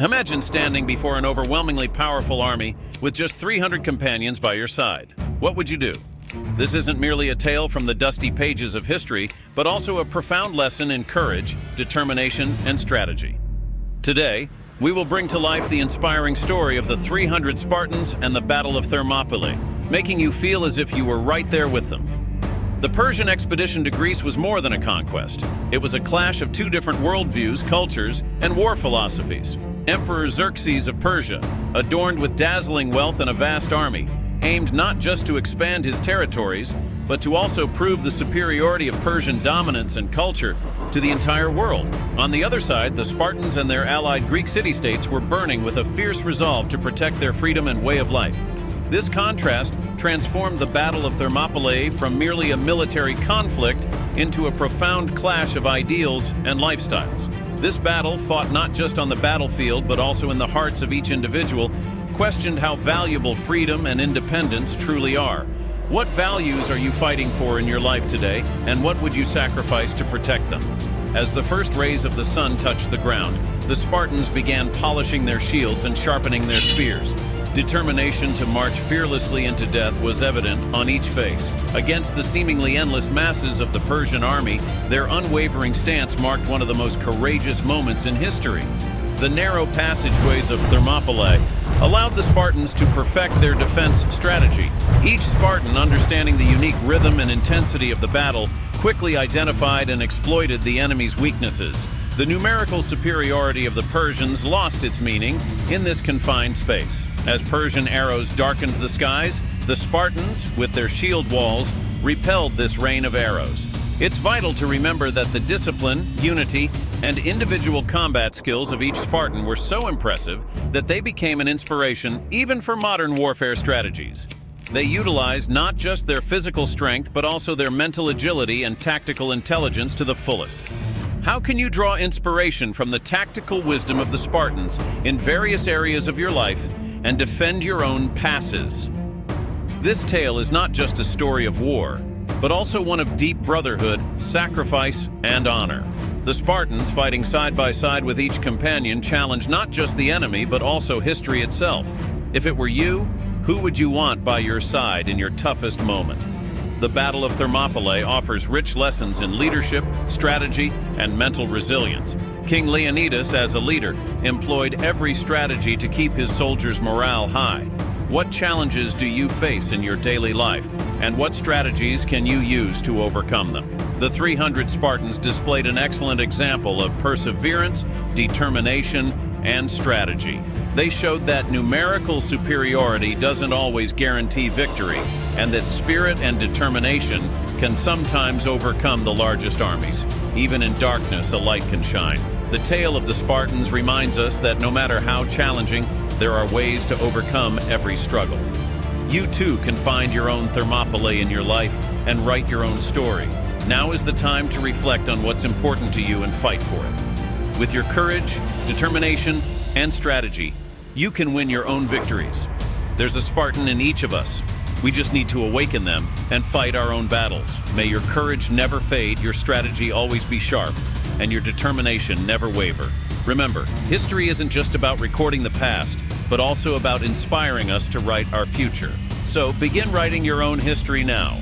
Imagine standing before an overwhelmingly powerful army with just 300 companions by your side. What would you do? This isn't merely a tale from the dusty pages of history, but also a profound lesson in courage, determination, and strategy. Today, we will bring to life the inspiring story of the 300 Spartans and the Battle of Thermopylae, making you feel as if you were right there with them. The Persian expedition to Greece was more than a conquest. It was a clash of two different worldviews, cultures, and war philosophies. Emperor Xerxes of Persia, adorned with dazzling wealth and a vast army, aimed not just to expand his territories, but to also prove the superiority of Persian dominance and culture to the entire world. On the other side, the Spartans and their allied Greek city-states were burning with a fierce resolve to protect their freedom and way of life. This contrast transformed the Battle of Thermopylae from merely a military conflict into a profound clash of ideals and lifestyles. This battle, fought not just on the battlefield but also in the hearts of each individual, questioned how valuable freedom and independence truly are. What values are you fighting for in your life today, and what would you sacrifice to protect them? As the first rays of the sun touched the ground, the Spartans began polishing their shields and sharpening their spears. Determination to march fearlessly into death was evident on each face. Against the seemingly endless masses of the Persian army, their unwavering stance marked one of the most courageous moments in history. The narrow passageways of Thermopylae allowed the Spartans to perfect their defense strategy. Each Spartan, understanding the unique rhythm and intensity of the battle, quickly identified and exploited the enemy's weaknesses. The numerical superiority of the Persians lost its meaning in this confined space. As Persian arrows darkened the skies, the Spartans, with their shield walls, repelled this rain of arrows. It's vital to remember that the discipline, unity, and individual combat skills of each Spartan were so impressive that they became an inspiration even for modern warfare strategies. They utilized not just their physical strength, but also their mental agility and tactical intelligence to the fullest. How can you draw inspiration from the tactical wisdom of the Spartans in various areas of your life and defend your own passes? This tale is not just a story of war, but also one of deep brotherhood, sacrifice, and honor. The Spartans, fighting side by side with each companion, challenged not just the enemy, but also history itself. If it were you, who would you want by your side in your toughest moment? The Battle of Thermopylae offers rich lessons in leadership, strategy, and mental resilience. King Leonidas, as a leader, employed every strategy to keep his soldiers' morale high. What challenges do you face in your daily life, and what strategies can you use to overcome them? The 300 Spartans displayed an excellent example of perseverance, determination, and strategy. They showed that numerical superiority doesn't always guarantee victory, and that spirit and determination can sometimes overcome the largest armies. Even in darkness, a light can shine. The tale of the Spartans reminds us that no matter how challenging, there are ways to overcome every struggle. You too can find your own Thermopylae in your life and write your own story. Now is the time to reflect on what's important to you and fight for it. With your courage, determination, and strategy, you can win your own victories. There's a Spartan in each of us. We just need to awaken them and fight our own battles. May your courage never fade, your strategy always be sharp, and your determination never waver. Remember, history isn't just about recording the past, but also about inspiring us to write our future. So begin writing your own history now.